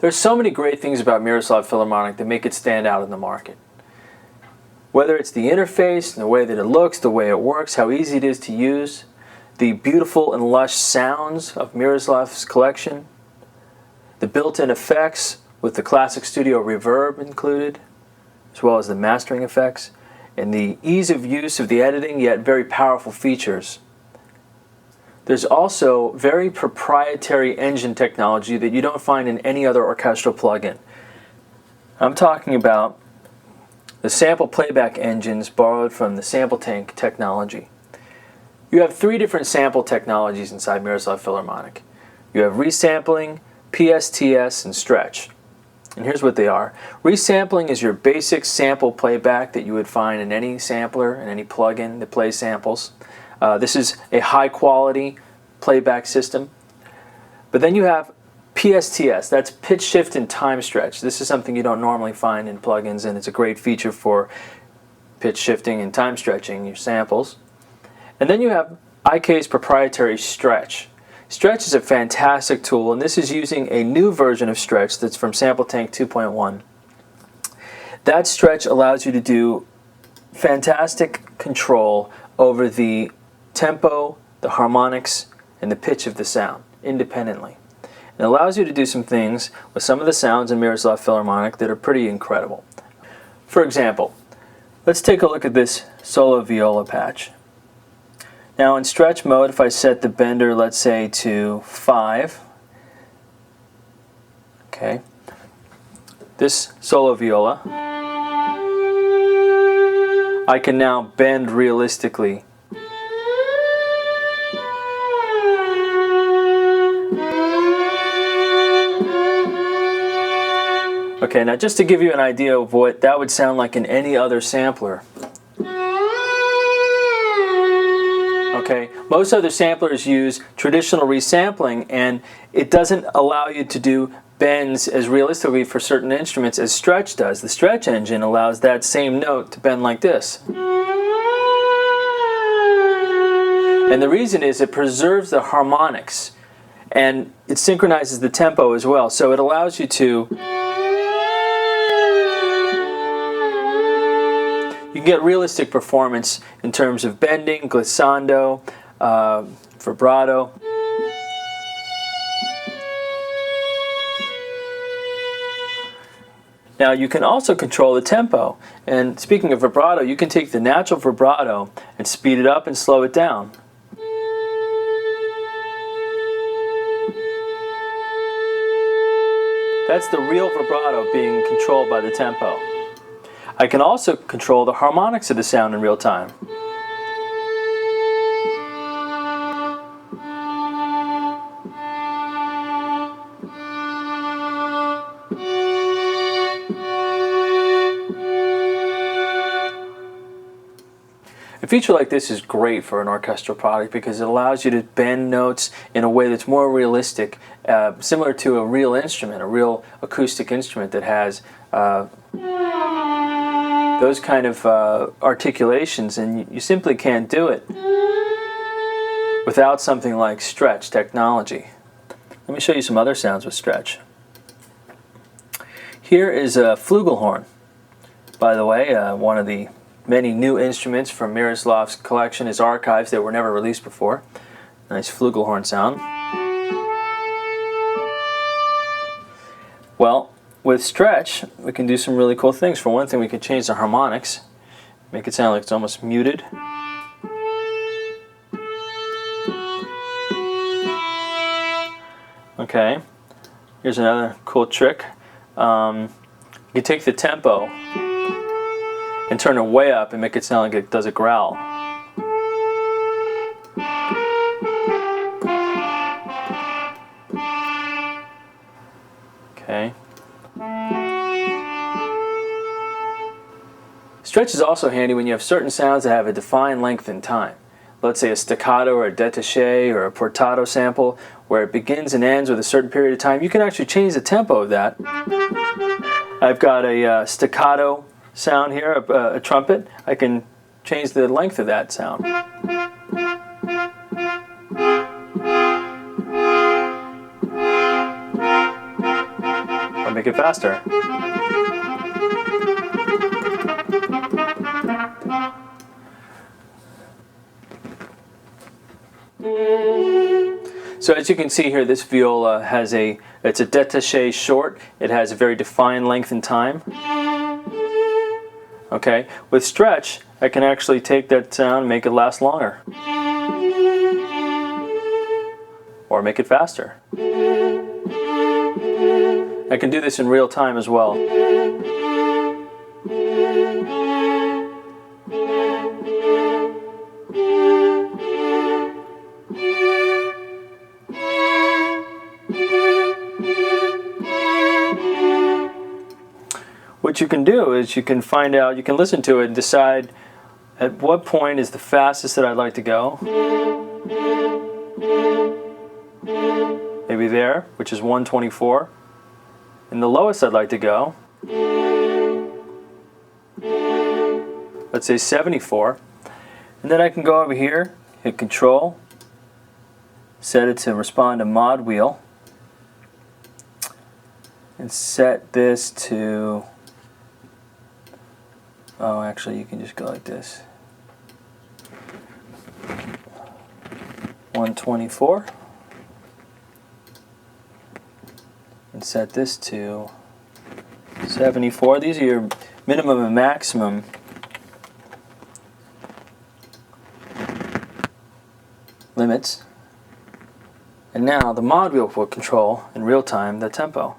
There's so many great things about Miroslav Philharmonic that make it stand out in the market. Whether it's the interface, the way that it looks, the way it works, how easy it is to use, the beautiful and lush sounds of Miroslav's collection, the built-in effects with the Classic Studio reverb included, as well as the mastering effects, and the ease of use of the editing, yet very powerful features. There's also very proprietary engine technology that you don't find in any other orchestral plugin. I'm talking about the sample playback engines borrowed from the sample tank technology. You have three different sample technologies inside Miroslav Philharmonic. You have resampling, PSTS, and stretch. And here's what they are. Resampling is your basic sample playback that you would find in any sampler and any plugin that plays samples. This is a high quality playback system. But then you have PSTS, that's pitch shift and time stretch. This is something you don't normally find in plugins, and it's a great feature for pitch shifting and time stretching your samples. And then you have IK's proprietary stretch. Stretch is a fantastic tool, and this is using a new version of Stretch that's from Sample Tank 2.1. That Stretch allows you to do fantastic control over the tempo, the harmonics, and the pitch of the sound independently. It allows you to do some things with some of the sounds in Miroslav Philharmonic that are pretty incredible. For example, let's take a look at this solo viola patch. Now in stretch mode, if I set the bender, let's say to 5, okay, this solo viola, I can now bend realistically. Okay, now just to give you an idea of what that would sound like in any other sampler. Okay, most other samplers use traditional resampling, and it doesn't allow you to do bends as realistically for certain instruments as Stretch does. The Stretch engine allows that same note to bend like this. And the reason is it preserves the harmonics, and it synchronizes the tempo as well, so it allows you to you can get realistic performance in terms of bending, glissando, vibrato. Now you can also control the tempo, and speaking of vibrato, you can take the natural vibrato and speed it up and slow it down. That's the real vibrato being controlled by the tempo. I can also control the harmonics of the sound in real time. A feature like this is great for an orchestral product because it allows you to bend notes in a way that's more realistic, similar to a real instrument, a real acoustic instrument that has those kind of articulations, and you simply can't do it without something like Stretch technology. Let me show you some other sounds with Stretch. Here is a flugelhorn, by the way, one of the many new instruments from Miroslav's collection, his archives that were never released before. Nice flugelhorn sound. Well, with Stretch, we can do some really cool things. For one thing, we can change the harmonics, make it sound like it's almost muted. Okay, here's another cool trick. You can take the tempo and turn it way up and make it sound like it does a growl. Okay. Stretch is also handy when you have certain sounds that have a defined length and time. Let's say a staccato or a détaché or a portato sample where it begins and ends with a certain period of time. You can actually change the tempo of that. I've got a staccato sound here, a trumpet. I can change the length of that sound. make it faster. So as you can see here, this viola it's a détaché short. It has a very defined length and time. Okay, with stretch, I can actually take that sound and make it last longer. Or make it faster. I can do this in real time as well. What you can do is you can find out, you can listen to it and decide at what point is the fastest that I'd like to go. Maybe there, which is 124. And the lowest I'd like to go, let's say 74. And then I can go over here, hit Control, set it to respond to mod wheel, and set this to, oh, actually you can just go like this, 124. And set this to 74. These are your minimum and maximum. Limits. And now the mod wheel will control in real time the tempo.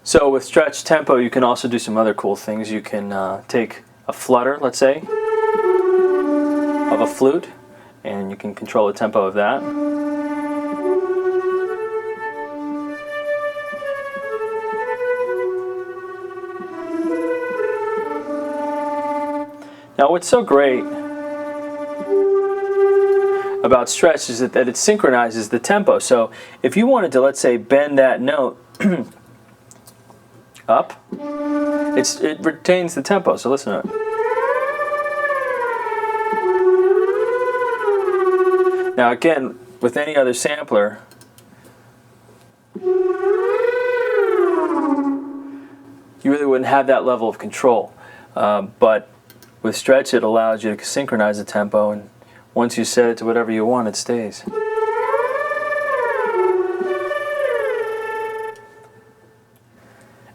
So with stretch tempo, you can also do some other cool things. You can take a flutter, let's say, of a flute, and you can control the tempo of that. Now what's so great about stretch is that it synchronizes the tempo. So if you wanted to, let's say, bend that note up, it retains the tempo, so listen to it. Now again, with any other sampler, you really wouldn't have that level of control. But with stretch, it allows you to synchronize the tempo, and once you set it to whatever you want, it stays.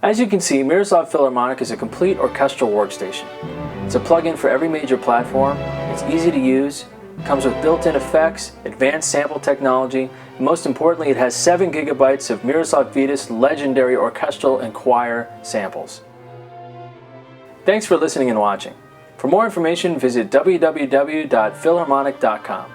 As you can see, Miroslav Philharmonik is a complete orchestral workstation. It's a plug-in for every major platform, it's easy to use, comes with built-in effects, advanced sample technology, and most importantly, it has 7 gigabytes of Miroslav Vida's legendary orchestral and choir samples. Thanks for listening and watching. For more information, visit www.philharmonic.com.